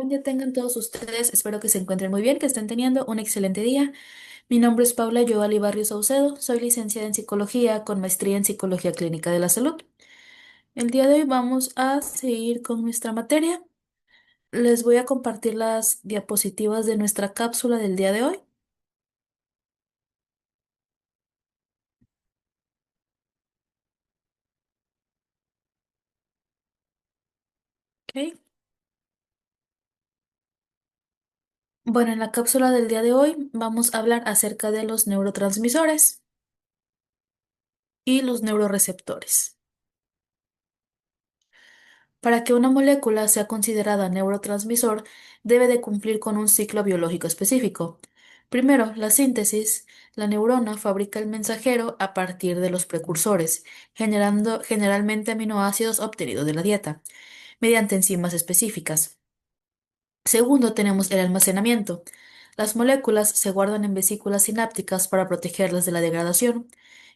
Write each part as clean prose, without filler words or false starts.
buen día tengan todos ustedes. Espero que se encuentren muy bien, que estén teniendo un excelente día. Mi nombre es Paula Yoali Barrios Saucedo. Soy licenciada en psicología con maestría en psicología clínica de la salud. El día de hoy vamos a seguir con nuestra materia. Les voy a compartir las diapositivas de nuestra cápsula del día de hoy. ¿Ok? Bueno, en la cápsula del día de hoy vamos a hablar acerca de los neurotransmisores y los neuroreceptores. Para que una molécula sea considerada neurotransmisor, debe de cumplir con un ciclo biológico específico. Primero, la síntesis. La neurona fabrica el mensajero a partir de los precursores, generando generalmente aminoácidos obtenidos de la dieta, mediante enzimas específicas. Segundo, tenemos el almacenamiento. Las moléculas se guardan en vesículas sinápticas para protegerlas de la degradación.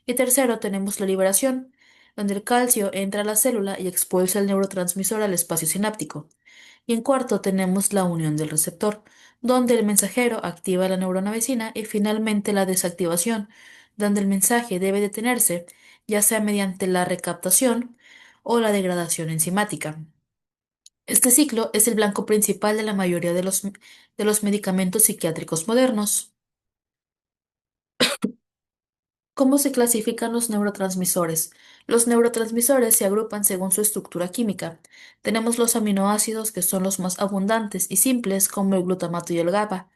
Y tercero, tenemos la liberación, donde el calcio entra a la célula y expulsa el neurotransmisor al espacio sináptico. Y en cuarto, tenemos la unión del receptor, donde el mensajero activa la neurona vecina y finalmente la desactivación, donde el mensaje debe detenerse, ya sea mediante la recaptación o la degradación enzimática. Este ciclo es el blanco principal de la mayoría de los medicamentos psiquiátricos modernos. ¿Cómo se clasifican los neurotransmisores? Los neurotransmisores se agrupan según su estructura química. Tenemos los aminoácidos, que son los más abundantes y simples, como el glutamato y el GABA.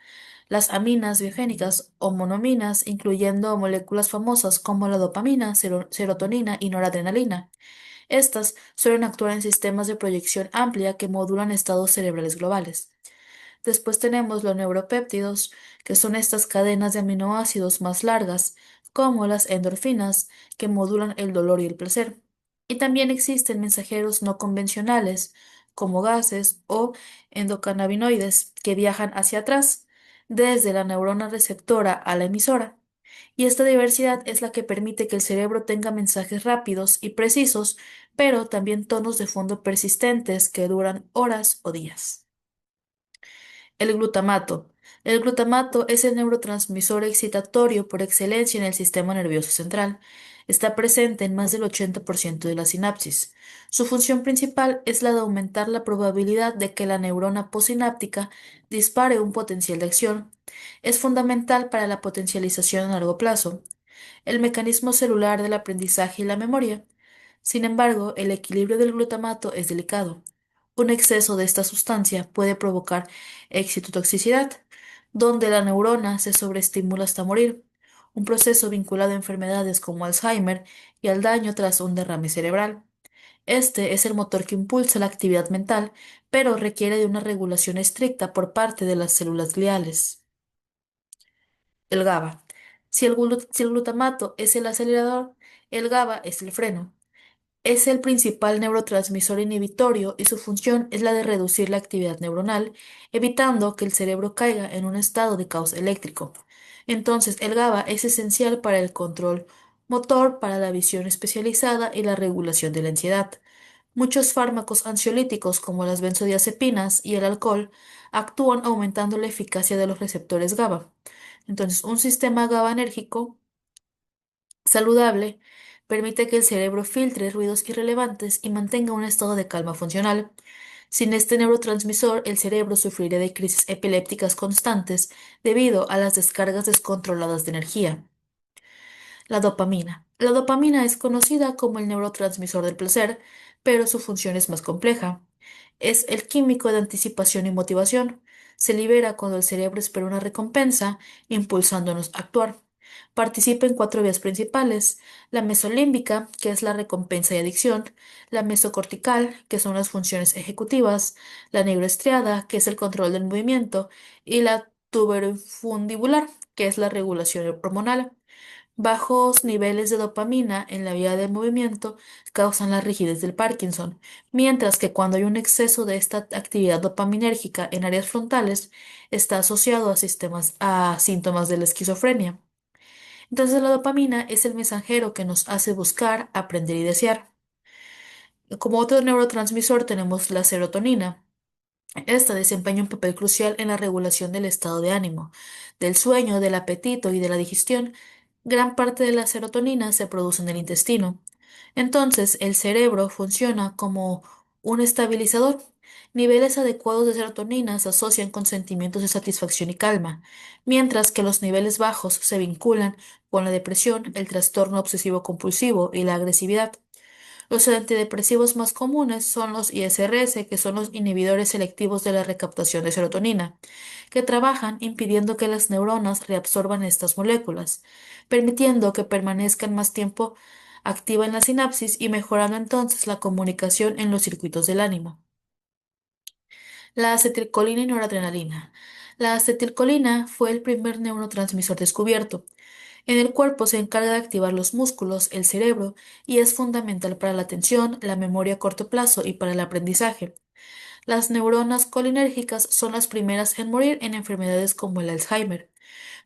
Las aminas biogénicas o monominas, incluyendo moléculas famosas como la dopamina, serotonina y noradrenalina. Estas suelen actuar en sistemas de proyección amplia que modulan estados cerebrales globales. Después tenemos los neuropéptidos, que son estas cadenas de aminoácidos más largas, como las endorfinas, que modulan el dolor y el placer. Y también existen mensajeros no convencionales, como gases o endocannabinoides, que viajan hacia atrás, desde la neurona receptora a la emisora. Y esta diversidad es la que permite que el cerebro tenga mensajes rápidos y precisos, pero también tonos de fondo persistentes que duran horas o días. El glutamato. El glutamato es el neurotransmisor excitatorio por excelencia en el sistema nervioso central. Está presente en más del 80% de la sinapsis. Su función principal es la de aumentar la probabilidad de que la neurona posináptica dispare un potencial de acción. Es fundamental para la potencialización a largo plazo, el mecanismo celular del aprendizaje y la memoria. Sin embargo, el equilibrio del glutamato es delicado. Un exceso de esta sustancia puede provocar excitotoxicidad, donde la neurona se sobreestimula hasta morir, un proceso vinculado a enfermedades como Alzheimer y al daño tras un derrame cerebral. Este es el motor que impulsa la actividad mental, pero requiere de una regulación estricta por parte de las células gliales. El GABA. Si el glutamato es el acelerador, el GABA es el freno. Es el principal neurotransmisor inhibitorio y su función es la de reducir la actividad neuronal, evitando que el cerebro caiga en un estado de caos eléctrico. Entonces, el GABA es esencial para el control motor, para la visión especializada y la regulación de la ansiedad. Muchos fármacos ansiolíticos, como las benzodiazepinas y el alcohol, actúan aumentando la eficacia de los receptores GABA. Entonces, un sistema GABAérgico saludable permite que el cerebro filtre ruidos irrelevantes y mantenga un estado de calma funcional. Sin este neurotransmisor, el cerebro sufriría de crisis epilépticas constantes debido a las descargas descontroladas de energía. La dopamina. La dopamina es conocida como el neurotransmisor del placer, pero su función es más compleja. Es el químico de anticipación y motivación. Se libera cuando el cerebro espera una recompensa, impulsándonos a actuar. Participa en cuatro vías principales: la mesolímbica, que es la recompensa y adicción; la mesocortical, que son las funciones ejecutivas; la neuroestriada, que es el control del movimiento; y la tuberofundibular, que es la regulación hormonal. Bajos niveles de dopamina en la vía del movimiento causan la rigidez del Parkinson, mientras que cuando hay un exceso de esta actividad dopaminérgica en áreas frontales, está asociado a síntomas de la esquizofrenia. Entonces la dopamina es el mensajero que nos hace buscar, aprender y desear. Como otro neurotransmisor tenemos la serotonina. Esta desempeña un papel crucial en la regulación del estado de ánimo, del sueño, del apetito y de la digestión. Gran parte de la serotonina se produce en el intestino. Entonces, el cerebro funciona como un estabilizador. Niveles adecuados de serotonina se asocian con sentimientos de satisfacción y calma, mientras que los niveles bajos se vinculan con la depresión, el trastorno obsesivo-compulsivo y la agresividad. Los antidepresivos más comunes son los ISRS, que son los inhibidores selectivos de la recaptación de serotonina, que trabajan impidiendo que las neuronas reabsorban estas moléculas, permitiendo que permanezcan más tiempo activa en la sinapsis y mejorando entonces la comunicación en los circuitos del ánimo. La acetilcolina y noradrenalina. La acetilcolina fue el primer neurotransmisor descubierto. En el cuerpo se encarga de activar los músculos, el cerebro, y es fundamental para la atención, la memoria a corto plazo y para el aprendizaje. Las neuronas colinérgicas son las primeras en morir en enfermedades como el Alzheimer.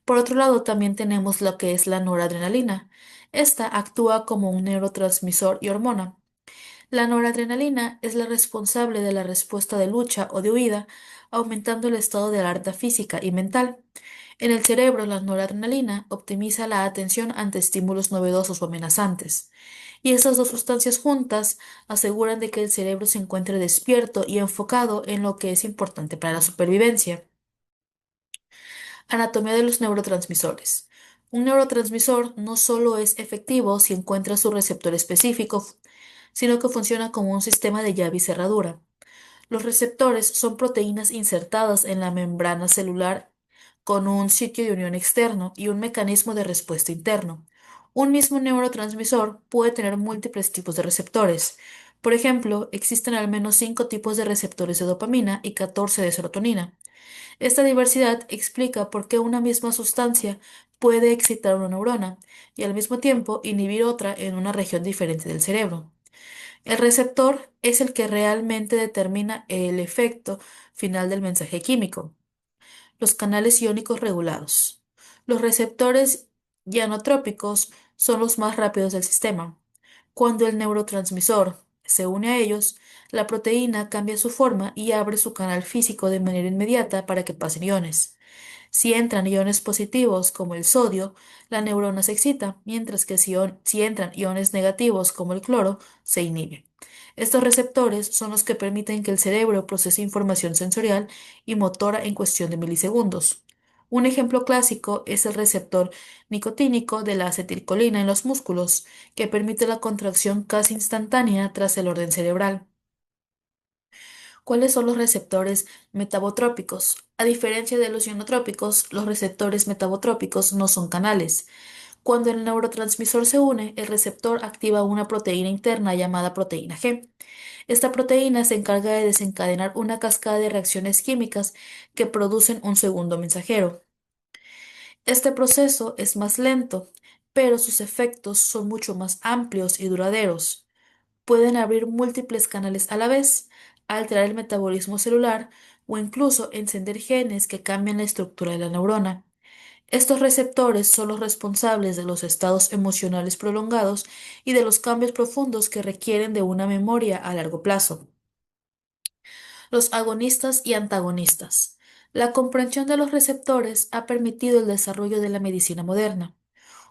Por otro lado, también tenemos lo que es la noradrenalina. Esta actúa como un neurotransmisor y hormona. La noradrenalina es la responsable de la respuesta de lucha o de huida, aumentando el estado de alerta física y mental. En el cerebro, la noradrenalina optimiza la atención ante estímulos novedosos o amenazantes. Y esas dos sustancias juntas aseguran de que el cerebro se encuentre despierto y enfocado en lo que es importante para la supervivencia. Anatomía de los neurotransmisores. Un neurotransmisor no solo es efectivo si encuentra su receptor específico, sino que funciona como un sistema de llave y cerradura. Los receptores son proteínas insertadas en la membrana celular con un sitio de unión externo y un mecanismo de respuesta interno. Un mismo neurotransmisor puede tener múltiples tipos de receptores. Por ejemplo, existen al menos 5 tipos de receptores de dopamina y 14 de serotonina. Esta diversidad explica por qué una misma sustancia puede excitar una neurona y al mismo tiempo inhibir otra en una región diferente del cerebro. El receptor es el que realmente determina el efecto final del mensaje químico. Los canales iónicos regulados. Los receptores ionotrópicos son los más rápidos del sistema. Cuando el neurotransmisor se une a ellos, la proteína cambia su forma y abre su canal físico de manera inmediata para que pasen iones. Si entran iones positivos como el sodio, la neurona se excita, mientras que si entran iones negativos como el cloro, se inhibe. Estos receptores son los que permiten que el cerebro procese información sensorial y motora en cuestión de milisegundos. Un ejemplo clásico es el receptor nicotínico de la acetilcolina en los músculos, que permite la contracción casi instantánea tras el orden cerebral. ¿Cuáles son los receptores metabotrópicos? A diferencia de los ionotrópicos, los receptores metabotrópicos no son canales. Cuando el neurotransmisor se une, el receptor activa una proteína interna llamada proteína G. Esta proteína se encarga de desencadenar una cascada de reacciones químicas que producen un segundo mensajero. Este proceso es más lento, pero sus efectos son mucho más amplios y duraderos. Pueden abrir múltiples canales a la vez, alterar el metabolismo celular o incluso encender genes que cambian la estructura de la neurona. Estos receptores son los responsables de los estados emocionales prolongados y de los cambios profundos que requieren de una memoria a largo plazo. Los agonistas y antagonistas. La comprensión de los receptores ha permitido el desarrollo de la medicina moderna.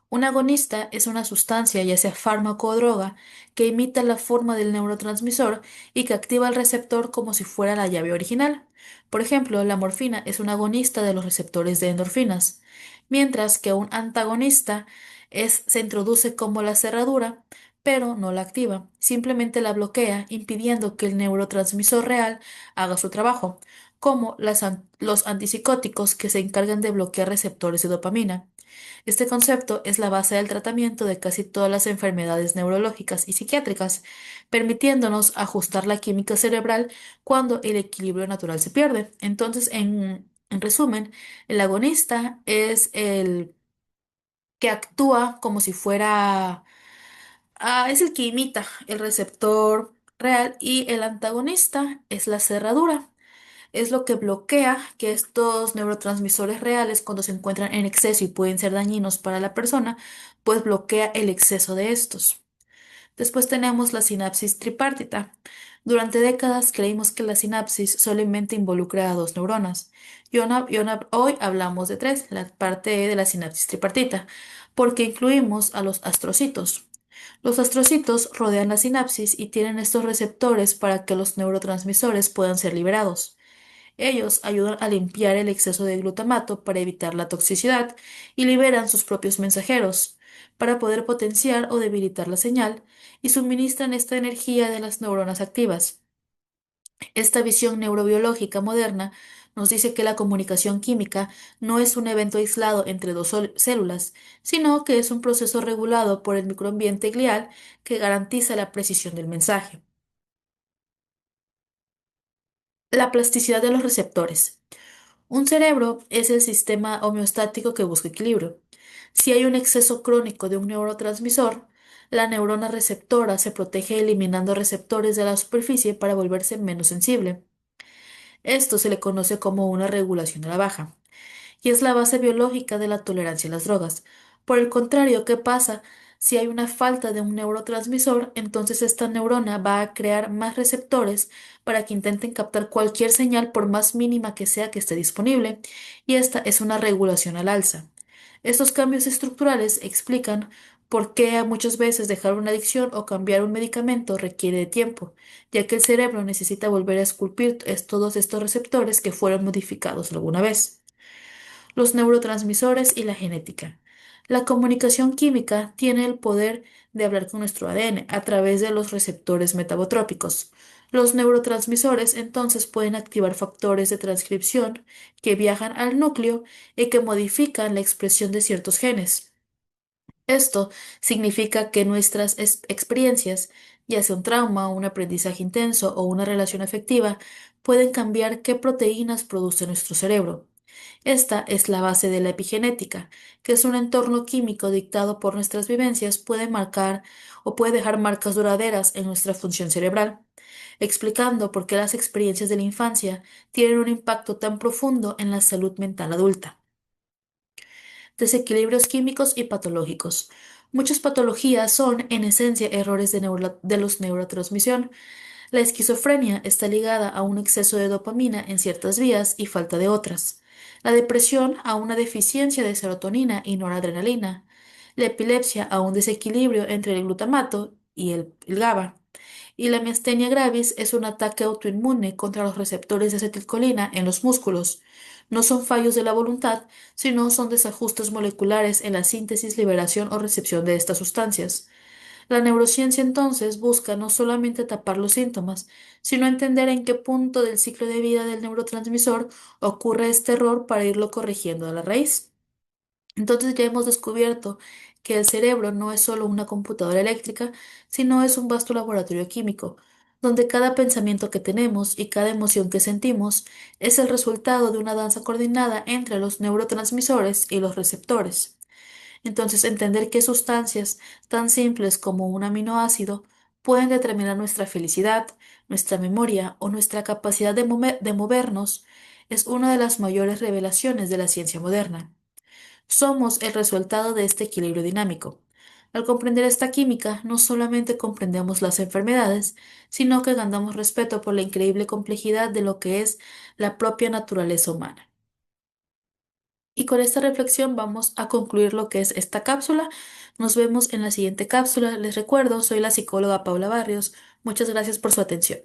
Un agonista es una sustancia, ya sea fármaco o droga, que imita la forma del neurotransmisor y que activa el receptor como si fuera la llave original. Por ejemplo, la morfina es un agonista de los receptores de endorfinas, mientras que un antagonista se introduce como la cerradura, pero no la activa, simplemente la bloquea, impidiendo que el neurotransmisor real haga su trabajo, como los antipsicóticos que se encargan de bloquear receptores de dopamina. Este concepto es la base del tratamiento de casi todas las enfermedades neurológicas y psiquiátricas, permitiéndonos ajustar la química cerebral cuando el equilibrio natural se pierde. Entonces, en resumen, el agonista es el que actúa como si fuera, es el que imita el receptor real y el antagonista es la cerradura. Es lo que bloquea que estos neurotransmisores reales, cuando se encuentran en exceso y pueden ser dañinos para la persona, pues bloquea el exceso de estos. Después tenemos la sinapsis tripartita. Durante décadas creímos que la sinapsis solamente involucra a dos neuronas. Hoy hablamos de tres, la parte E de la sinapsis tripartita, porque incluimos a los astrocitos. Los astrocitos rodean la sinapsis y tienen estos receptores para que los neurotransmisores puedan ser liberados. Ellos ayudan a limpiar el exceso de glutamato para evitar la toxicidad y liberan sus propios mensajeros para poder potenciar o debilitar la señal y suministran esta energía de las neuronas activas. Esta visión neurobiológica moderna nos dice que la comunicación química no es un evento aislado entre dos células, sino que es un proceso regulado por el microambiente glial que garantiza la precisión del mensaje. La plasticidad de los receptores. Un cerebro es el sistema homeostático que busca equilibrio. Si hay un exceso crónico de un neurotransmisor, la neurona receptora se protege eliminando receptores de la superficie para volverse menos sensible. Esto se le conoce como una regulación a la baja, y es la base biológica de la tolerancia a las drogas. Por el contrario, ¿qué pasa? Si hay una falta de un neurotransmisor, entonces esta neurona va a crear más receptores para que intenten captar cualquier señal por más mínima que sea que esté disponible, y esta es una regulación al alza. Estos cambios estructurales explican por qué muchas veces dejar una adicción o cambiar un medicamento requiere de tiempo, ya que el cerebro necesita volver a esculpir todos estos receptores que fueron modificados alguna vez. Los neurotransmisores y la genética. La comunicación química tiene el poder de hablar con nuestro ADN a través de los receptores metabotrópicos. Los neurotransmisores entonces pueden activar factores de transcripción que viajan al núcleo y que modifican la expresión de ciertos genes. Esto significa que nuestras experiencias, ya sea un trauma, un aprendizaje intenso o una relación afectiva, pueden cambiar qué proteínas produce nuestro cerebro. Esta es la base de la epigenética, que es un entorno químico dictado por nuestras vivencias, puede marcar o puede dejar marcas duraderas en nuestra función cerebral, explicando por qué las experiencias de la infancia tienen un impacto tan profundo en la salud mental adulta. Desequilibrios químicos y patológicos. Muchas patologías son, en esencia, errores de los neurotransmisión. La esquizofrenia está ligada a un exceso de dopamina en ciertas vías y falta de otras. La depresión a una deficiencia de serotonina y noradrenalina. La epilepsia a un desequilibrio entre el glutamato y el GABA. Y la miastenia gravis es un ataque autoinmune contra los receptores de acetilcolina en los músculos. No son fallos de la voluntad, sino son desajustes moleculares en la síntesis, liberación o recepción de estas sustancias. La neurociencia entonces busca no solamente tapar los síntomas, sino entender en qué punto del ciclo de vida del neurotransmisor ocurre este error para irlo corrigiendo a la raíz. Entonces ya hemos descubierto que el cerebro no es solo una computadora eléctrica, sino es un vasto laboratorio químico, donde cada pensamiento que tenemos y cada emoción que sentimos es el resultado de una danza coordinada entre los neurotransmisores y los receptores. Entonces, entender qué sustancias tan simples como un aminoácido pueden determinar nuestra felicidad, nuestra memoria o nuestra capacidad de movernos es una de las mayores revelaciones de la ciencia moderna. Somos el resultado de este equilibrio dinámico. Al comprender esta química, no solamente comprendemos las enfermedades, sino que ganamos respeto por la increíble complejidad de lo que es la propia naturaleza humana. Y con esta reflexión vamos a concluir lo que es esta cápsula. Nos vemos en la siguiente cápsula. Les recuerdo, soy la psicóloga Paula Barrios. Muchas gracias por su atención.